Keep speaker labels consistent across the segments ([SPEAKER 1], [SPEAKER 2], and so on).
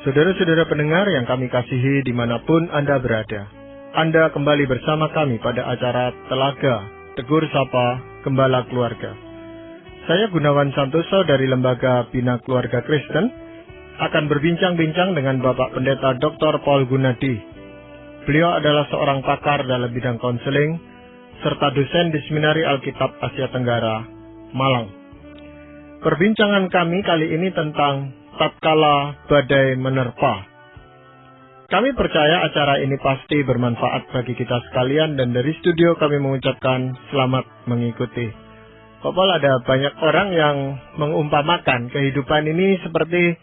[SPEAKER 1] Saudara-saudara pendengar yang kami kasihi dimanapun Anda berada, Anda kembali bersama kami pada acara Telaga Tegur Sapa Gembala Keluarga. Saya Gunawan Santoso dari Lembaga Bina Keluarga Kristen akan berbincang-bincang dengan Bapak Pendeta Dr. Paul Gunadi. Beliau adalah seorang pakar dalam bidang konseling serta dosen di Seminari Alkitab Asia Tenggara, Malang. Perbincangan kami kali ini tentang tatkala badai menerpa. Kami percaya acara ini pasti bermanfaat bagi kita sekalian dan dari studio kami mengucapkan selamat mengikuti. Pak Paul, ada banyak orang yang mengumpamakan kehidupan ini seperti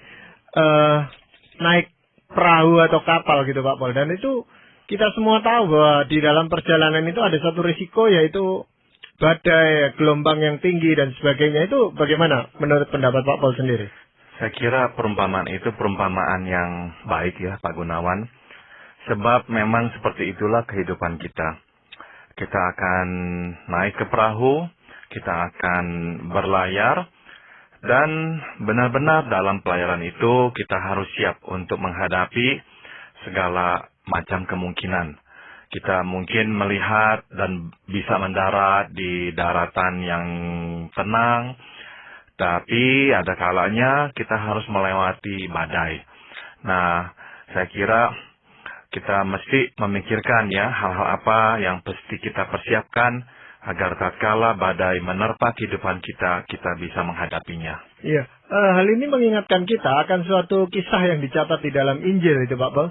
[SPEAKER 1] naik perahu atau kapal gitu Pak Paul. Dan itu kita semua tahu bahwa di dalam perjalanan itu ada satu risiko, yaitu badai, gelombang yang tinggi dan sebagainya. Itu bagaimana menurut pendapat Pak Paul sendiri?
[SPEAKER 2] Saya kira perumpamaan itu perumpamaan yang baik ya Pak Gunawan. Sebab memang seperti itulah kehidupan kita. Kita akan naik ke perahu, kita akan berlayar, dan benar-benar dalam pelayaran itu kita harus siap untuk menghadapi segala macam kemungkinan. Kita mungkin melihat dan bisa mendarat di daratan yang tenang, tapi ada kalanya kita harus melewati badai. Nah, saya kira kita mesti memikirkan ya hal-hal apa yang mesti kita persiapkan agar tatkala badai menerpa kehidupan kita, kita bisa menghadapinya.
[SPEAKER 1] Iya, hal ini mengingatkan kita akan suatu kisah yang dicatat di dalam Injil itu Pak Paul.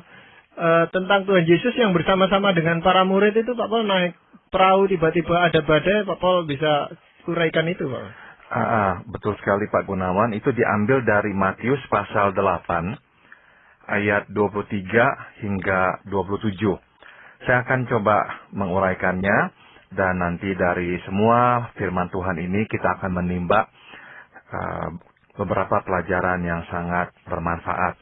[SPEAKER 1] Tentang Tuhan Yesus yang bersama-sama dengan para murid itu Pak Paul naik perahu, tiba-tiba ada badai. Pak Paul bisa uraikan itu Pak?
[SPEAKER 2] Betul sekali Pak Gunawan. Itu diambil dari Matius pasal 8 ayat 23 hingga 27. Saya akan coba menguraikannya dan nanti dari semua firman Tuhan ini kita akan menimba beberapa pelajaran yang sangat bermanfaat.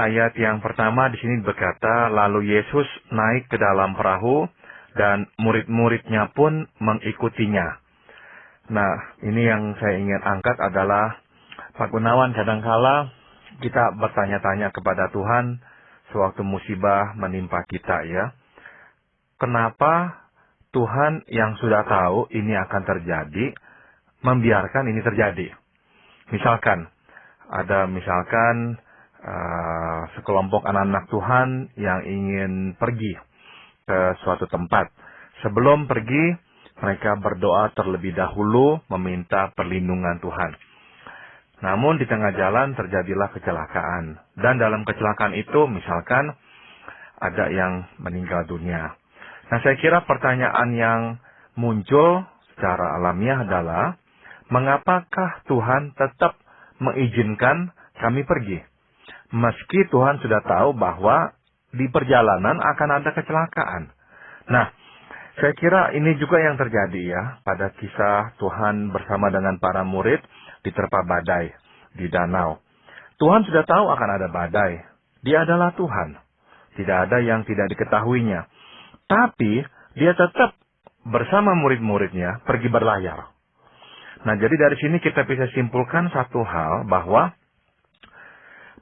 [SPEAKER 2] Ayat yang pertama di sini berkata, lalu Yesus naik ke dalam perahu dan murid-muridnya pun mengikutinya. Nah, ini yang saya ingin angkat adalah, Pak Gunawan, kadangkala kita bertanya-tanya kepada Tuhan sewaktu musibah menimpa kita ya. Kenapa Tuhan yang sudah tahu ini akan terjadi, membiarkan ini terjadi? Misalkan, ada sekelompok anak-anak Tuhan yang ingin pergi ke suatu tempat. Sebelum pergi, mereka berdoa terlebih dahulu meminta perlindungan Tuhan. Namun di tengah jalan terjadilah kecelakaan. Dan dalam kecelakaan itu misalkan ada yang meninggal dunia. Nah, saya kira pertanyaan yang muncul secara alamiah adalah, mengapakah Tuhan tetap mengizinkan kami pergi? Meski Tuhan sudah tahu bahwa di perjalanan akan ada kecelakaan. Nah, saya kira ini juga yang terjadi ya pada kisah Tuhan bersama dengan para murid diterpa badai di danau. Tuhan sudah tahu akan ada badai. Dia adalah Tuhan. Tidak ada yang tidak diketahuinya. Tapi dia tetap bersama murid-muridnya pergi berlayar. Nah, jadi dari sini kita bisa simpulkan satu hal, bahwa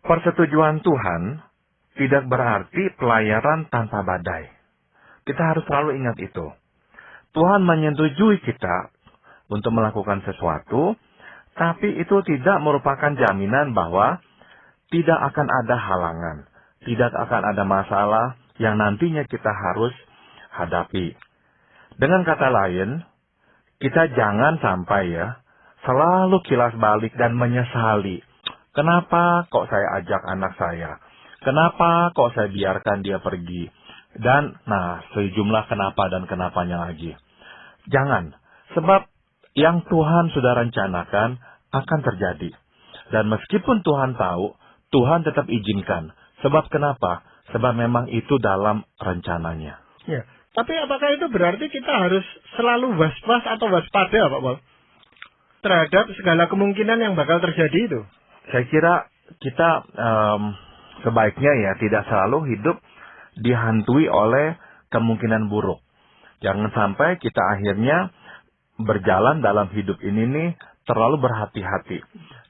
[SPEAKER 2] persetujuan Tuhan tidak berarti pelayaran tanpa badai. Kita harus selalu ingat itu. Tuhan menyetujui kita untuk melakukan sesuatu, tapi itu tidak merupakan jaminan bahwa tidak akan ada halangan, tidak akan ada masalah yang nantinya kita harus hadapi. Dengan kata lain, kita jangan sampai selalu kilas balik dan menyesali. Kenapa kok saya ajak anak saya? Kenapa kok saya biarkan dia pergi? Dan, sejumlah kenapa dan kenapanya lagi. Jangan, sebab yang Tuhan sudah rencanakan akan terjadi. Dan meskipun Tuhan tahu, Tuhan tetap izinkan. Sebab kenapa? Sebab memang itu dalam rencananya.
[SPEAKER 1] Ya, tapi apakah itu berarti kita harus selalu was-was atau waspada, Pak Paul, terhadap segala kemungkinan yang bakal terjadi itu?
[SPEAKER 2] Saya kira kita sebaiknya tidak selalu hidup dihantui oleh kemungkinan buruk. Jangan sampai kita akhirnya berjalan dalam hidup ini terlalu berhati-hati.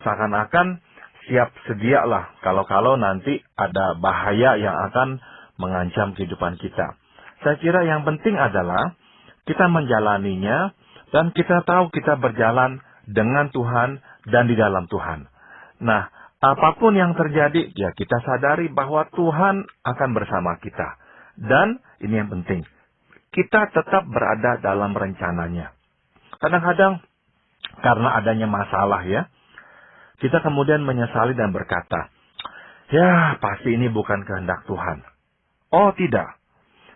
[SPEAKER 2] Seakan-akan siap sedialah kalau-kalau nanti ada bahaya yang akan mengancam kehidupan kita. Saya kira yang penting adalah kita menjalaninya dan kita tahu kita berjalan dengan Tuhan dan di dalam Tuhan. Nah, apapun yang terjadi, ya kita sadari bahwa Tuhan akan bersama kita. Dan ini yang penting, kita tetap berada dalam rencananya. Kadang-kadang karena adanya masalah ya, kita kemudian menyesali dan berkata, ya pasti ini bukan kehendak Tuhan. Oh tidak.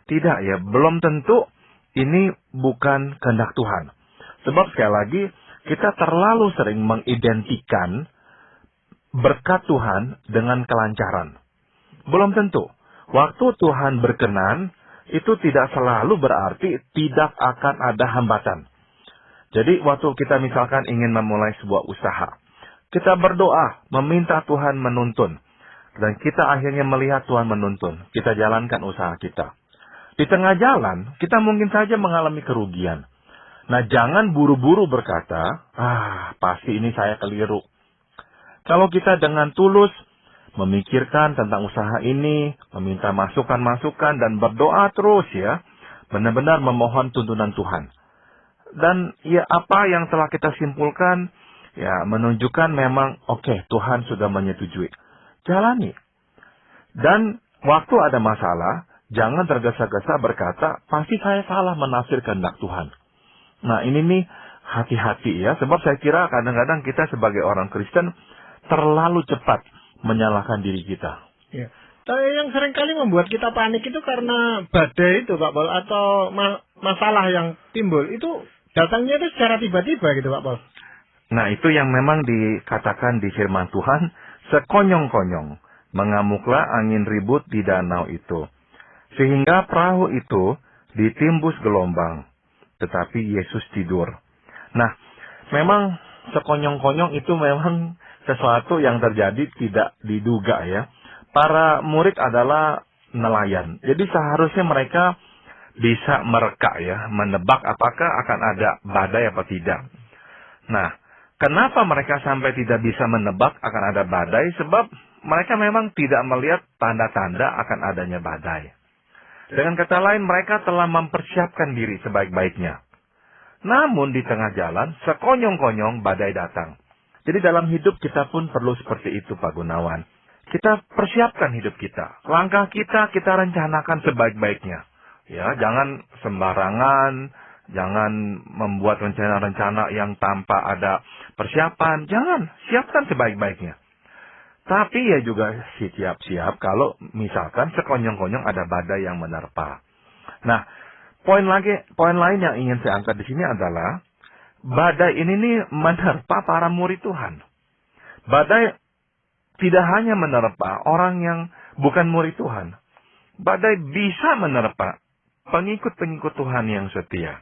[SPEAKER 2] Tidak ya, belum tentu ini bukan kehendak Tuhan. Sebab sekali lagi, kita terlalu sering mengidentikan berkat Tuhan dengan kelancaran. Belum tentu. Waktu Tuhan berkenan, itu tidak selalu berarti tidak akan ada hambatan. Jadi waktu kita misalkan ingin memulai sebuah usaha, kita berdoa, meminta Tuhan menuntun. Dan kita akhirnya melihat Tuhan menuntun. Kita jalankan usaha kita. Di tengah jalan, kita mungkin saja mengalami kerugian. Nah, jangan buru-buru berkata, pasti ini saya keliru. Kalau kita dengan tulus memikirkan tentang usaha ini, meminta masukan-masukan dan berdoa terus ya, benar-benar memohon tuntunan Tuhan. Dan ya apa yang telah kita simpulkan, ya menunjukkan memang oke, Tuhan sudah menyetujui. Jalani. Dan waktu ada masalah, jangan tergesa-gesa berkata, pasti saya salah menafsir kehendak Tuhan. Nah ini nih, hati-hati ya. Sebab saya kira kadang-kadang kita sebagai orang Kristen terlalu cepat menyalahkan diri kita.
[SPEAKER 1] Ya. Tapi yang seringkali membuat kita panik itu karena badai itu Pak Paul, atau masalah yang timbul itu datangnya itu secara tiba-tiba gitu Pak Paul.
[SPEAKER 2] Nah itu yang memang dikatakan di firman Tuhan, sekonyong-konyong mengamuklah angin ribut di danau itu, sehingga perahu itu ditimbus gelombang, tetapi Yesus tidur. Nah, memang sekonyong-konyong itu memang sesuatu yang terjadi tidak diduga ya. Para murid adalah nelayan, jadi seharusnya mereka bisa mereka ya, menebak apakah akan ada badai apa tidak. Nah, kenapa mereka sampai tidak bisa menebak akan ada badai? Sebab mereka memang tidak melihat tanda-tanda akan adanya badai. Dengan kata lain, mereka telah mempersiapkan diri sebaik-baiknya. Namun di tengah jalan, sekonyong-konyong badai datang. Jadi dalam hidup kita pun perlu seperti itu Pak Gunawan. Kita persiapkan hidup kita. Langkah kita rencanakan sebaik-baiknya. Ya, jangan sembarangan. Jangan membuat rencana-rencana yang tanpa ada persiapan. Jangan, siapkan sebaik-baiknya. Tapi ya juga siap-siap kalau misalkan sekonyong-konyong ada badai yang menerpa. Nah, poin lain yang ingin saya angkat di sini adalah badai ini nih menerpa para murid Tuhan. Badai tidak hanya menerpa orang yang bukan murid Tuhan. Badai bisa menerpa pengikut-pengikut Tuhan yang setia.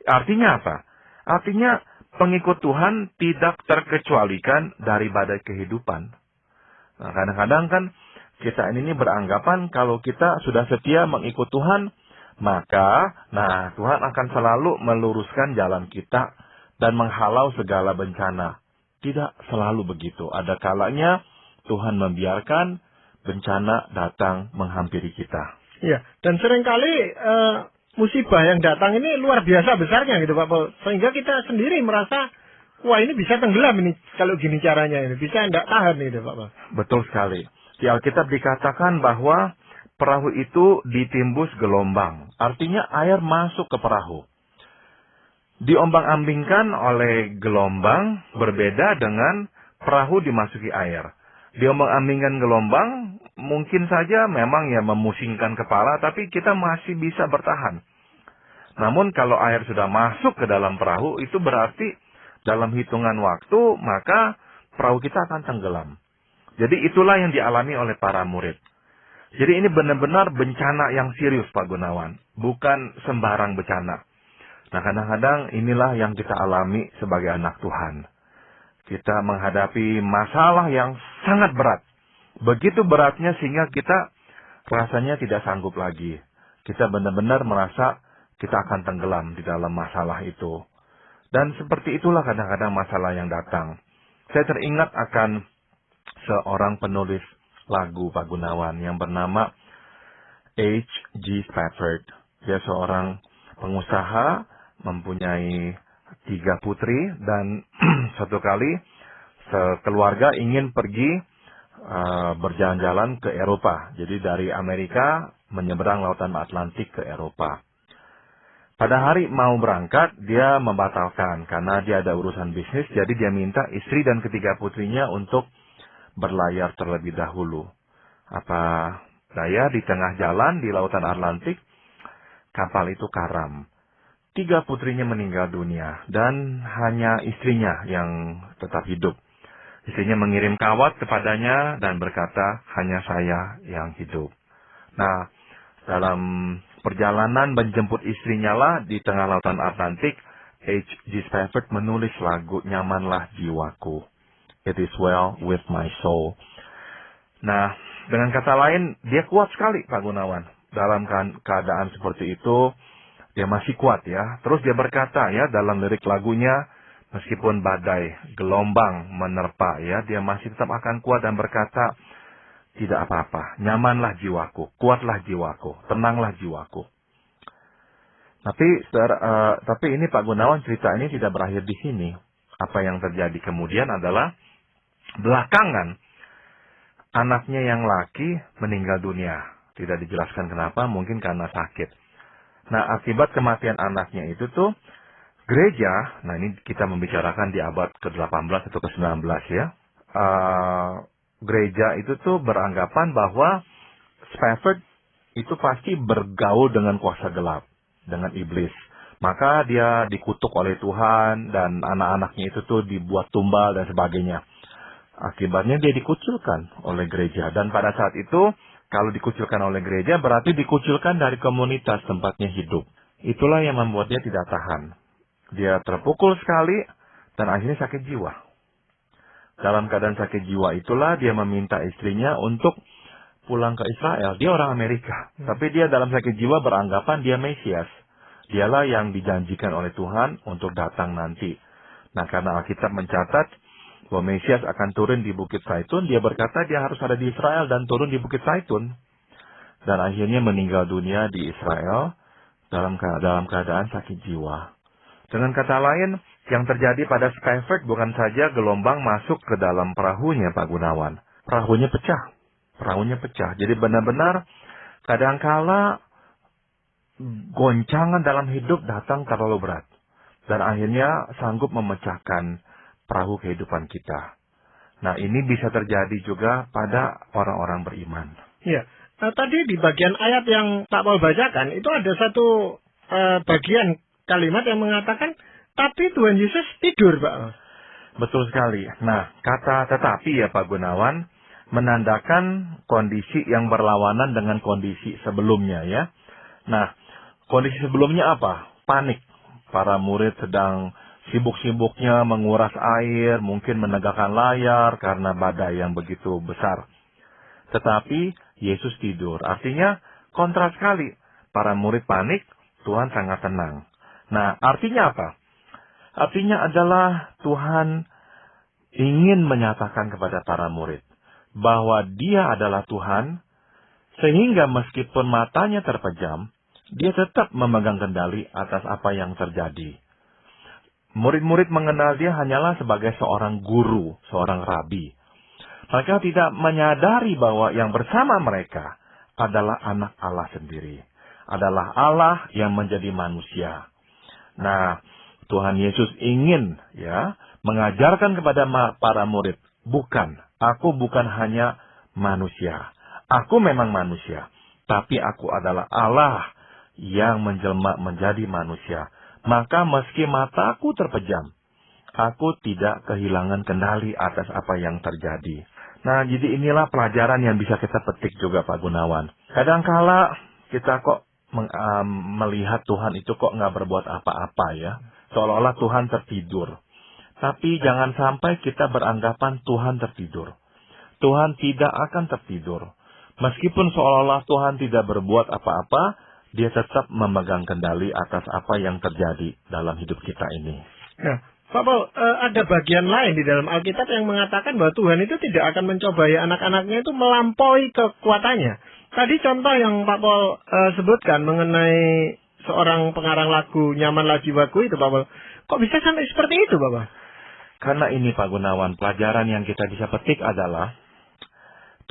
[SPEAKER 2] Artinya apa? Artinya pengikut Tuhan tidak terkecualikan dari badai kehidupan. Nah, kadang-kadang kan kita ini beranggapan kalau kita sudah setia mengikut Tuhan, maka Tuhan akan selalu meluruskan jalan kita dan menghalau segala bencana. Tidak selalu begitu. Ada kalanya Tuhan membiarkan bencana datang menghampiri kita.
[SPEAKER 1] Iya, dan seringkali musibah yang datang ini luar biasa besarnya gitu Pak Paul. Sehingga kita sendiri merasa, wah ini bisa tenggelam ini kalau gini caranya ini. Bisa tidak tahan gitu Pak Paul.
[SPEAKER 2] Betul sekali. Di Alkitab dikatakan bahwa perahu itu ditimbus gelombang. Artinya air masuk ke perahu. Diombang-ambingkan oleh gelombang berbeda dengan perahu dimasuki air. Diombang-ambingkan gelombang mungkin saja memang ya memusingkan kepala, tapi kita masih bisa bertahan. Namun kalau air sudah masuk ke dalam perahu, itu berarti dalam hitungan waktu, maka perahu kita akan tenggelam. Jadi itulah yang dialami oleh para murid. Jadi ini benar-benar bencana yang serius Pak Gunawan. Bukan sembarang bencana. Nah kadang-kadang inilah yang kita alami sebagai anak Tuhan. Kita menghadapi masalah yang sangat berat. Begitu beratnya sehingga kita rasanya tidak sanggup lagi. Kita benar-benar merasa kita akan tenggelam di dalam masalah itu. Dan seperti itulah kadang-kadang masalah yang datang. Saya teringat akan seorang penulis lagu, Pak Gunawan, yang bernama H.G. Spafford. Dia seorang pengusaha, mempunyai 3 putri, dan suatu kali sekeluarga ingin pergi berjalan-jalan ke Eropa. Jadi dari Amerika menyeberang lautan Atlantik ke Eropa. Pada hari mau berangkat, dia membatalkan karena dia ada urusan bisnis. Jadi dia minta istri dan ketiga putrinya untuk berlayar terlebih dahulu. Apa daya, di tengah jalan di lautan Atlantik, kapal itu karam. 3 putrinya meninggal dunia dan hanya istrinya yang tetap hidup. Istrinya mengirim kawat kepadanya dan berkata, hanya saya yang hidup. Nah, dalam perjalanan menjemput istrinya lah di tengah lautan Atlantik, H.G. Spafford menulis lagu Nyamanlah Jiwaku. It is well with my soul. Nah, dengan kata lain, dia kuat sekali, Pak Gunawan. Dalam keadaan seperti itu, dia masih kuat ya. Terus dia berkata ya, dalam lirik lagunya, meskipun badai, gelombang menerpa ya, dia masih tetap akan kuat dan berkata, tidak apa-apa, nyamanlah jiwaku, kuatlah jiwaku, tenanglah jiwaku. Tapi ini Pak Gunawan, cerita ini tidak berakhir di sini. Apa yang terjadi kemudian adalah belakangan anaknya yang laki meninggal dunia. Tidak dijelaskan kenapa, mungkin karena sakit. Nah, akibat kematian anaknya itu tuh gereja, nah ini kita membicarakan di abad ke-18 atau ke-19 ya. Gereja itu tuh beranggapan bahwa Spafford itu pasti bergaul dengan kuasa gelap, dengan iblis. Maka dia dikutuk oleh Tuhan dan anak-anaknya itu tuh dibuat tumbal dan sebagainya. Akibatnya dia dikucilkan oleh gereja. Dan pada saat itu, kalau dikucilkan oleh gereja berarti dikucilkan dari komunitas tempatnya hidup. Itulah yang membuat dia tidak tahan. Dia terpukul sekali dan akhirnya sakit jiwa. Dalam keadaan sakit jiwa itulah dia meminta istrinya untuk pulang ke Israel. Dia orang Amerika. Tapi dia dalam sakit jiwa beranggapan dia Mesias. Dialah yang dijanjikan oleh Tuhan untuk datang nanti. Nah, karena Alkitab mencatat bahwa Mesias akan turun di Bukit Zaitun, dia berkata dia harus ada di Israel dan turun di Bukit Zaitun. Dan akhirnya meninggal dunia di Israel dalam keadaan sakit jiwa. Dengan kata lain, yang terjadi pada Spafford bukan saja gelombang masuk ke dalam perahunya, Pak Gunawan. Perahunya pecah. Jadi benar-benar kadangkala goncangan dalam hidup datang terlalu berat. Dan akhirnya sanggup memecahkan perahu kehidupan kita. Nah, ini bisa terjadi juga pada orang-orang beriman.
[SPEAKER 1] Ya, tadi di bagian ayat yang Pak Paul bacakan, itu ada satu bagian kalimat yang mengatakan, tapi Tuhan Yesus tidur, Pak.
[SPEAKER 2] Betul sekali. Nah, kata tetapi ya Pak Gunawan, menandakan kondisi yang berlawanan dengan kondisi sebelumnya ya. Nah, kondisi sebelumnya apa? Panik. Para murid sedang sibuk-sibuknya menguras air, mungkin menegakkan layar karena badai yang begitu besar. Tetapi Yesus tidur. Artinya kontras sekali. Para murid panik, Tuhan sangat tenang. Nah, artinya apa? Artinya adalah Tuhan ingin menyatakan kepada para murid bahwa Dia adalah Tuhan, sehingga meskipun matanya terpejam, Dia tetap memegang kendali atas apa yang terjadi. Murid-murid mengenal Dia hanyalah sebagai seorang guru, seorang rabi. Mereka tidak menyadari bahwa yang bersama mereka adalah anak Allah sendiri. Adalah Allah yang menjadi manusia. Nah, Tuhan Yesus ingin ya mengajarkan kepada para murid, aku bukan hanya manusia. Aku memang manusia, tapi aku adalah Allah yang menjelma menjadi manusia. Maka meski mataku terpejam, aku tidak kehilangan kendali atas apa yang terjadi. Nah, jadi inilah pelajaran yang bisa kita petik juga Pak Gunawan. Kadangkala kita kok melihat Tuhan itu kok nggak berbuat apa-apa ya. Seolah-olah Tuhan tertidur. Tapi jangan sampai kita beranggapan Tuhan tertidur. Tuhan tidak akan tertidur. Meskipun seolah-olah Tuhan tidak berbuat apa-apa, Dia tetap memegang kendali atas apa yang terjadi dalam hidup kita ini.
[SPEAKER 1] Nah, Pak Paul, ada bagian lain di dalam Alkitab yang mengatakan bahwa Tuhan itu tidak akan mencobai anak-anaknya itu melampaui kekuatannya. Tadi contoh yang Pak Paul sebutkan mengenai seorang pengarang lagu Nyamanlah Jiwaku itu, Pak Paul. Kok bisa sampai seperti itu, Bapak?
[SPEAKER 2] Karena ini Pak Gunawan, pelajaran yang kita bisa petik adalah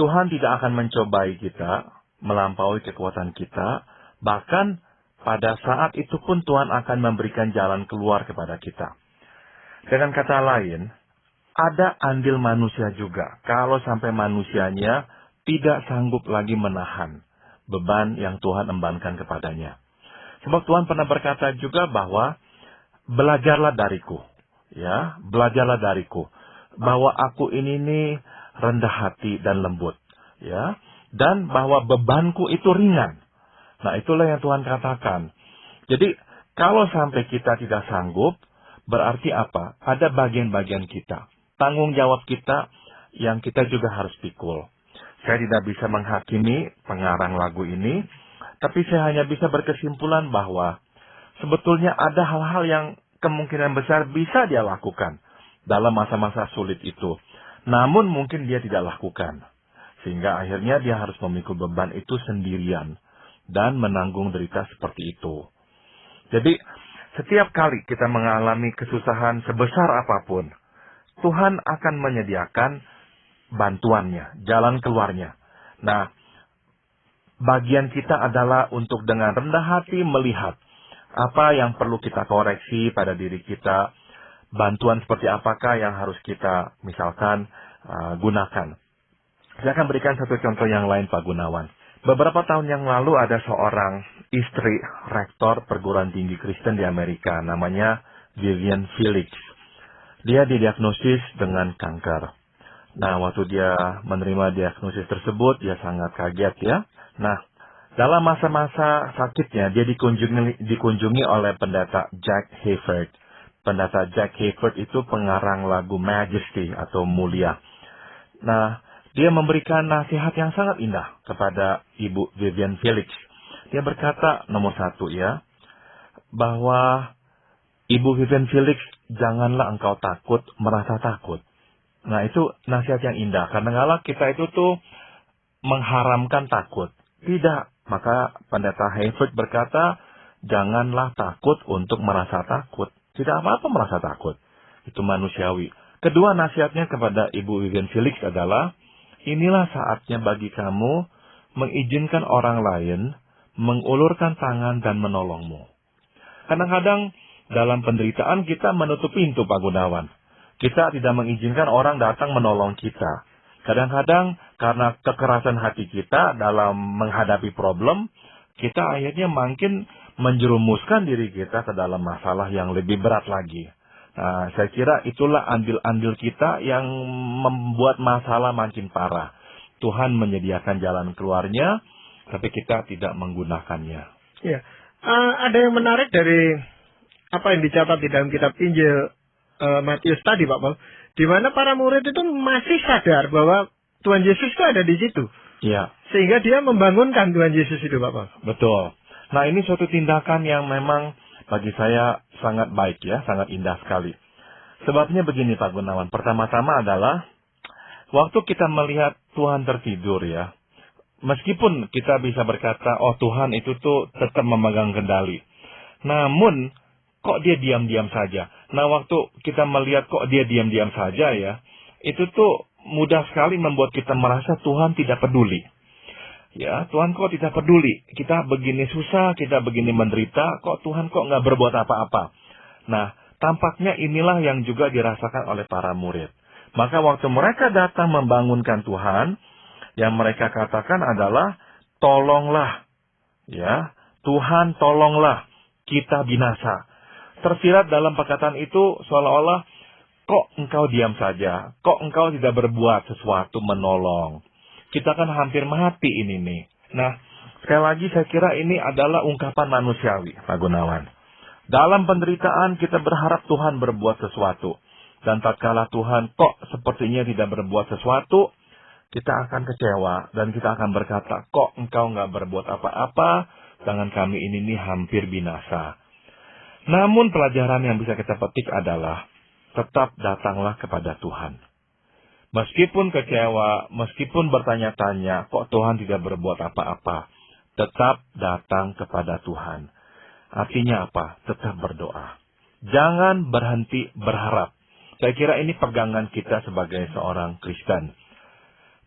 [SPEAKER 2] Tuhan tidak akan mencobai kita melampaui kekuatan kita. Bahkan pada saat itu pun Tuhan akan memberikan jalan keluar kepada kita. Dengan kata lain, ada andil manusia juga. Kalau sampai manusianya tidak sanggup lagi menahan beban yang Tuhan embankan kepadanya. Sebab Tuhan pernah berkata juga bahwa belajarlah dariku. Ya, belajarlah dariku. Bahwa aku ini rendah hati dan lembut. Ya, dan bahwa bebanku itu ringan. Nah, itulah yang Tuhan katakan. Jadi, kalau sampai kita tidak sanggup, berarti apa? Ada bagian-bagian kita. Tanggung jawab kita yang kita juga harus pikul. Saya tidak bisa menghakimi pengarang lagu ini, tapi saya hanya bisa berkesimpulan bahwa sebetulnya ada hal-hal yang kemungkinan besar bisa dia lakukan dalam masa-masa sulit itu. Namun mungkin dia tidak lakukan. Sehingga akhirnya dia harus memikul beban itu sendirian dan menanggung derita seperti itu. Jadi, setiap kali kita mengalami kesusahan sebesar apapun, Tuhan akan menyediakan bantuannya, jalan keluarnya. Nah, bagian kita adalah untuk dengan rendah hati melihat apa yang perlu kita koreksi pada diri kita, bantuan seperti apakah yang harus kita misalkan gunakan. Saya akan berikan satu contoh yang lain, Pak Gunawan. Beberapa tahun yang lalu ada seorang istri rektor perguruan tinggi Kristen di Amerika, namanya Vivian Felix. Dia didiagnosis dengan kanker. Nah, waktu dia menerima diagnosis tersebut, dia sangat kaget ya. Nah, dalam masa-masa sakitnya, dia dikunjungi oleh pendeta Jack Hayford. Pendeta Jack Hayford itu pengarang lagu Majesty atau Mulia. Nah, dia memberikan nasihat yang sangat indah kepada Ibu Vivian Felix. Dia berkata, nomor satu ya, bahwa Ibu Vivian Felix, janganlah engkau takut, merasa takut. Nah, itu nasihat yang indah. Kadang-kadang kita itu tuh mengharamkan takut. Tidak. Maka pendeta Hayford berkata, janganlah takut untuk merasa takut. Tidak apa-apa merasa takut. Itu manusiawi. Kedua nasihatnya kepada Ibu Vivian Felix adalah, inilah saatnya bagi kamu mengizinkan orang lain mengulurkan tangan dan menolongmu. Kadang-kadang dalam penderitaan kita menutup pintu, Pak Gunawan. Kita tidak mengizinkan orang datang menolong kita. Kadang-kadang karena kekerasan hati kita dalam menghadapi problem, kita akhirnya makin menjerumuskan diri kita ke dalam masalah yang lebih berat lagi. Nah, saya kira itulah andil-andil kita yang membuat masalah makin parah. Tuhan menyediakan jalan keluarnya, tapi kita tidak menggunakannya.
[SPEAKER 1] Ya, ada yang menarik dari apa yang dicatat di dalam kitab Injil Matius tadi, Pak Paul, di mana para murid itu masih sadar bahwa Tuhan Yesus itu ada di situ.
[SPEAKER 2] Ya.
[SPEAKER 1] Sehingga dia membangunkan Tuhan Yesus itu, Pak Paul.
[SPEAKER 2] Betul. Nah, ini suatu tindakan yang memang bagi saya sangat baik ya, sangat indah sekali. Sebabnya begini Pak Gunawan, pertama-tama adalah waktu kita melihat Tuhan tertidur ya, meskipun kita bisa berkata, oh Tuhan itu tuh tetap memegang kendali. Namun, kok dia diam-diam saja? Nah, waktu kita melihat kok dia diam-diam saja ya, itu tuh mudah sekali membuat kita merasa Tuhan tidak peduli. Ya, Tuhan kok tidak peduli. Kita begini susah, kita begini menderita, kok Tuhan kok nggak berbuat apa-apa. Nah, tampaknya inilah yang juga dirasakan oleh para murid. Maka waktu mereka datang membangunkan Tuhan, yang mereka katakan adalah, tolonglah. Ya, Tuhan tolonglah, kita binasa. Tersirat dalam perkataan itu seolah-olah, kok engkau diam saja, kok engkau tidak berbuat sesuatu menolong. Kita kan hampir mati ini nih. Nah, sekali lagi saya kira ini adalah ungkapan manusiawi, Pak Gunawan. Dalam penderitaan kita berharap Tuhan berbuat sesuatu. Dan tatkala Tuhan kok sepertinya tidak berbuat sesuatu, kita akan kecewa. Dan kita akan berkata, kok engkau nggak berbuat apa-apa, dengan kami ini nih hampir binasa. Namun pelajaran yang bisa kita petik adalah, tetap datanglah kepada Tuhan. Meskipun kecewa, meskipun bertanya-tanya, kok Tuhan tidak berbuat apa-apa, tetap datang kepada Tuhan. Artinya apa? Tetap berdoa. Jangan berhenti berharap. Saya kira ini pegangan kita sebagai seorang Kristen.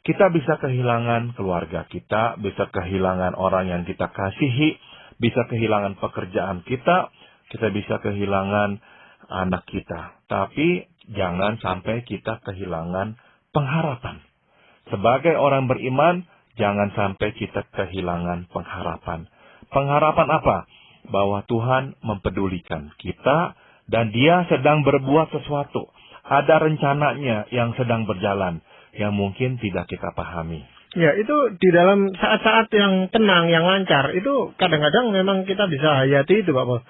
[SPEAKER 2] Kita bisa kehilangan keluarga kita, bisa kehilangan orang yang kita kasihi, bisa kehilangan pekerjaan kita bisa kehilangan anak kita. Tapi jangan sampai kita kehilangan pengharapan. Sebagai orang beriman, jangan sampai kita kehilangan pengharapan. Pengharapan apa? Bahwa Tuhan mempedulikan kita dan Dia sedang berbuat sesuatu. Ada rencananya yang sedang berjalan, yang mungkin tidak kita pahami.
[SPEAKER 1] Ya, itu di dalam saat-saat yang tenang, yang lancar, itu kadang-kadang memang kita bisa hayati itu, Pak Paul.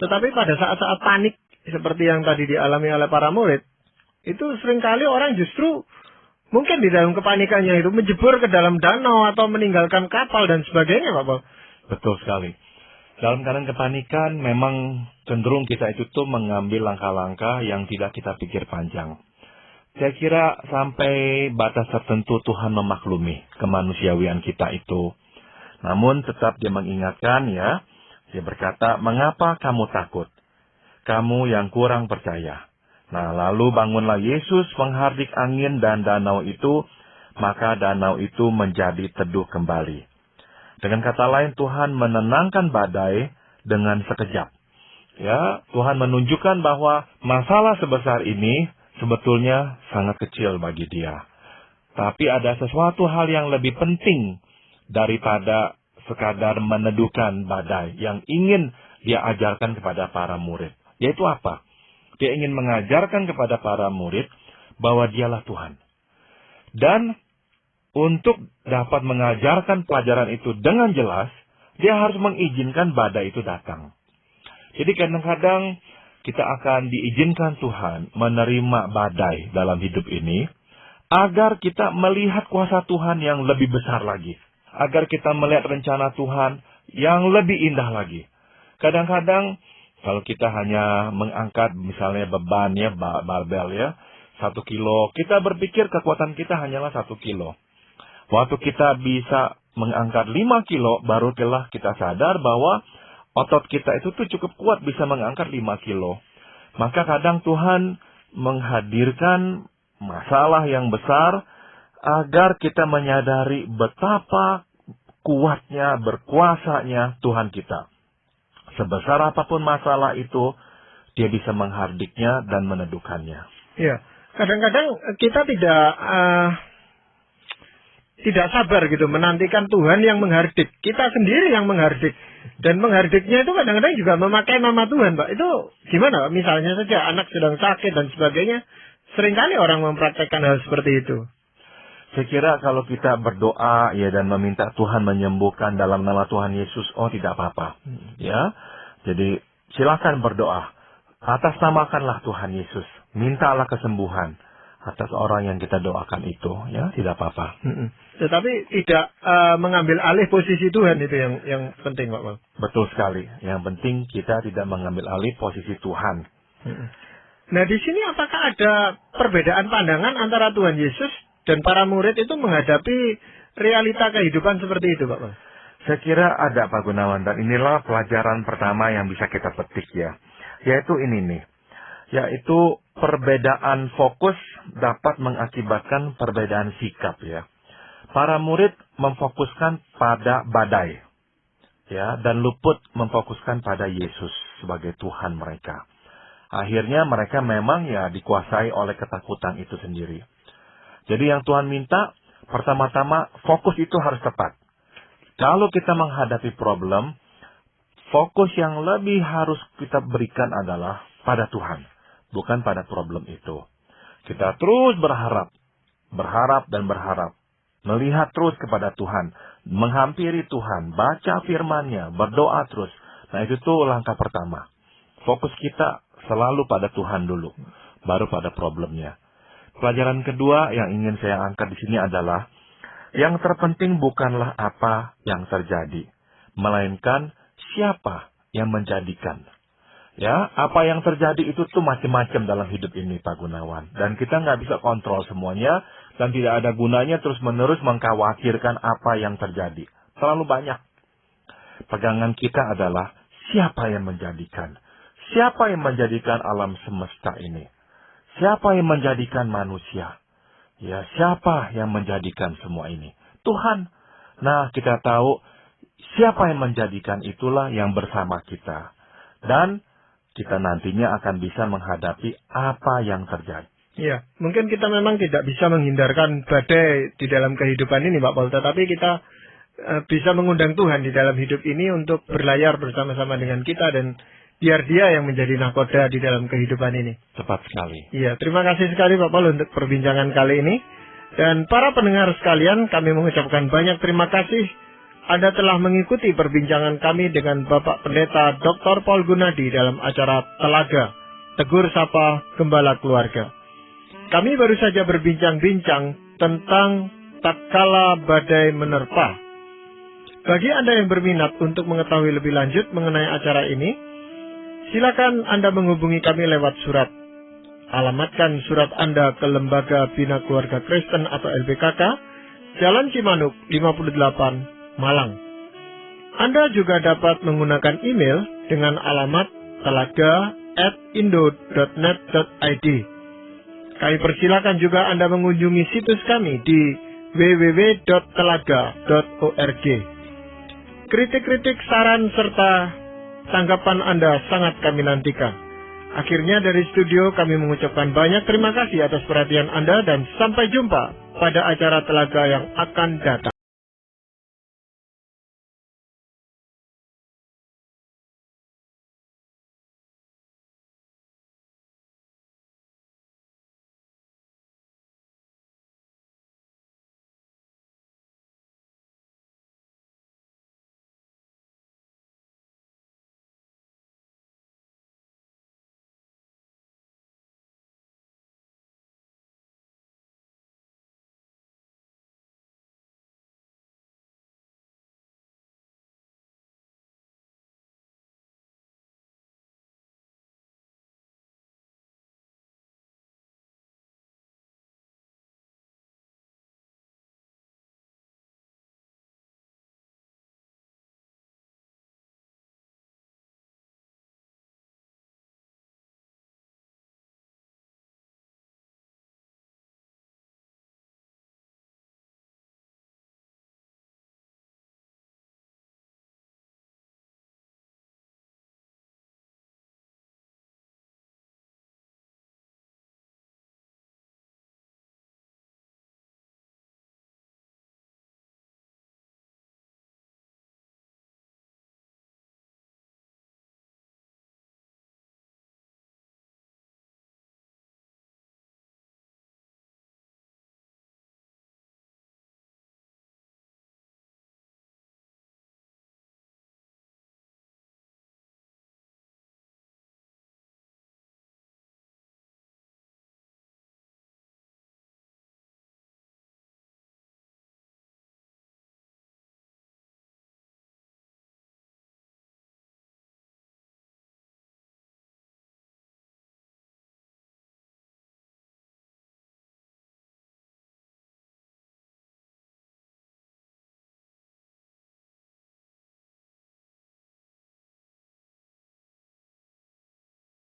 [SPEAKER 1] Tetapi pada saat-saat panik, seperti yang tadi dialami oleh para murid, itu seringkali orang justru mungkin di dalam kepanikannya itu menjebur ke dalam danau atau meninggalkan kapal dan sebagainya, Pak Paul.
[SPEAKER 2] Betul sekali. Dalam keadaan kepanikan, memang cenderung kita itu tuh mengambil langkah-langkah yang tidak kita pikir panjang. Saya kira sampai batas tertentu Tuhan memaklumi kemanusiawian kita itu. Namun tetap Dia mengingatkan ya, Dia berkata, mengapa kamu takut? Kamu yang kurang percaya. Nah, lalu bangunlah Yesus menghardik angin dan danau itu, maka danau itu menjadi teduh kembali. Dengan kata lain, Tuhan menenangkan badai dengan sekejap. Ya, Tuhan menunjukkan bahwa masalah sebesar ini sebetulnya sangat kecil bagi Dia. Tapi ada sesuatu hal yang lebih penting daripada sekadar meneduhkan badai yang ingin Dia ajarkan kepada para murid. Yaitu apa? Dia ingin mengajarkan kepada para murid bahwa Dialah Tuhan. Dan untuk dapat mengajarkan pelajaran itu dengan jelas, Dia harus mengizinkan badai itu datang. Jadi kadang-kadang kita akan diizinkan Tuhan menerima badai dalam hidup ini, agar kita melihat kuasa Tuhan yang lebih besar lagi. Agar kita melihat rencana Tuhan yang lebih indah lagi. Kadang-kadang, kalau kita hanya mengangkat misalnya beban ya, barbel ya, 1 kilo, kita berpikir kekuatan kita hanyalah 1 kilo. Waktu kita bisa mengangkat 5 kilo, barulah kita sadar bahwa otot kita itu tuh cukup kuat bisa mengangkat 5 kilo. Maka kadang Tuhan menghadirkan masalah yang besar agar kita menyadari betapa kuatnya, berkuasanya Tuhan kita. Sebesar apapun masalah itu, Dia bisa menghardiknya dan meneduhkannya.
[SPEAKER 1] Ya, kadang-kadang kita tidak sabar gitu menantikan Tuhan yang menghardik. Kita sendiri yang menghardik. Dan menghardiknya itu kadang-kadang juga memakai nama Tuhan, Pak. Itu gimana, Pak? Misalnya saja anak sedang sakit dan sebagainya. Seringkali orang mempraktekkan hal seperti itu.
[SPEAKER 2] Saya kira kalau kita berdoa ya dan meminta Tuhan menyembuhkan dalam nama Tuhan Yesus, tidak apa-apa. Ya. Jadi silakan berdoa. Atasnamakanlah Tuhan Yesus. Mintalah kesembuhan atas orang yang kita doakan itu, ya, tidak apa-apa.
[SPEAKER 1] Tetapi tidak mengambil alih posisi Tuhan, itu yang penting, Pak.
[SPEAKER 2] Betul sekali. Yang penting kita tidak mengambil alih posisi Tuhan.
[SPEAKER 1] Nah, di sini apakah ada perbedaan pandangan antara Tuhan Yesus dan para murid itu menghadapi realita kehidupan seperti itu, Pak?
[SPEAKER 2] Saya kira ada, Pak Gunawan, dan inilah pelajaran pertama yang bisa kita petik ya. Yaitu ini nih. Yaitu perbedaan fokus dapat mengakibatkan perbedaan sikap ya. Para murid memfokuskan pada badai ya, dan luput memfokuskan pada Yesus sebagai Tuhan mereka. Akhirnya mereka memang ya dikuasai oleh ketakutan itu sendiri. Jadi yang Tuhan minta, pertama-tama fokus itu harus tepat. Kalau kita menghadapi problem, fokus yang lebih harus kita berikan adalah pada Tuhan, bukan pada problem itu. Kita terus berharap dan berharap. Melihat terus kepada Tuhan, menghampiri Tuhan, baca firman-Nya, berdoa terus. Nah, itu tuh langkah pertama. Fokus kita selalu pada Tuhan dulu, baru pada problemnya. Pelajaran kedua yang ingin saya angkat di sini adalah, yang terpenting bukanlah apa yang terjadi, melainkan siapa yang menjadikan. Ya, apa yang terjadi itu tuh macam-macam dalam hidup ini, Pak Gunawan. Dan kita nggak bisa kontrol semuanya, dan tidak ada gunanya terus-menerus mengkhawatirkan apa yang terjadi. Terlalu banyak. Pegangan kita adalah siapa yang menjadikan. Siapa yang menjadikan alam semesta ini? Siapa yang menjadikan manusia? Ya, siapa yang menjadikan semua ini? Tuhan. Nah, kita tahu siapa yang menjadikan itulah yang bersama kita. Dan kita nantinya akan bisa menghadapi apa yang terjadi.
[SPEAKER 1] Iya, mungkin kita memang tidak bisa menghindarkan badai di dalam kehidupan ini, Pak Paul, tetapi kita bisa mengundang Tuhan di dalam hidup ini untuk berlayar bersama-sama dengan kita, dan biar Dia yang menjadi nahkoda di dalam kehidupan ini.
[SPEAKER 2] Tepat sekali.
[SPEAKER 1] Iya, terima kasih sekali Pak Paul untuk perbincangan kali ini. Dan para pendengar sekalian, kami mengucapkan banyak terima kasih Anda telah mengikuti perbincangan kami dengan Bapak Pendeta Dr. Paul Gunadi dalam acara Telaga, Tegur Sapa Gembala Keluarga. Kami baru saja berbincang-bincang tentang tatkala badai menerpa. Bagi Anda yang berminat untuk mengetahui lebih lanjut mengenai acara ini, silakan Anda menghubungi kami lewat surat. Alamatkan surat Anda ke Lembaga Bina Keluarga Kristen atau LBKK, Jalan Cimanuk 58, Malang. Anda juga dapat menggunakan email dengan alamat telaga@indo.net.id. Kami persilakan juga Anda mengunjungi situs kami di www.telaga.org. Kritik-kritik, saran, serta tanggapan Anda sangat kami nantikan. Akhirnya dari studio kami mengucapkan banyak terima kasih atas perhatian Anda dan sampai jumpa pada acara Telaga yang akan datang.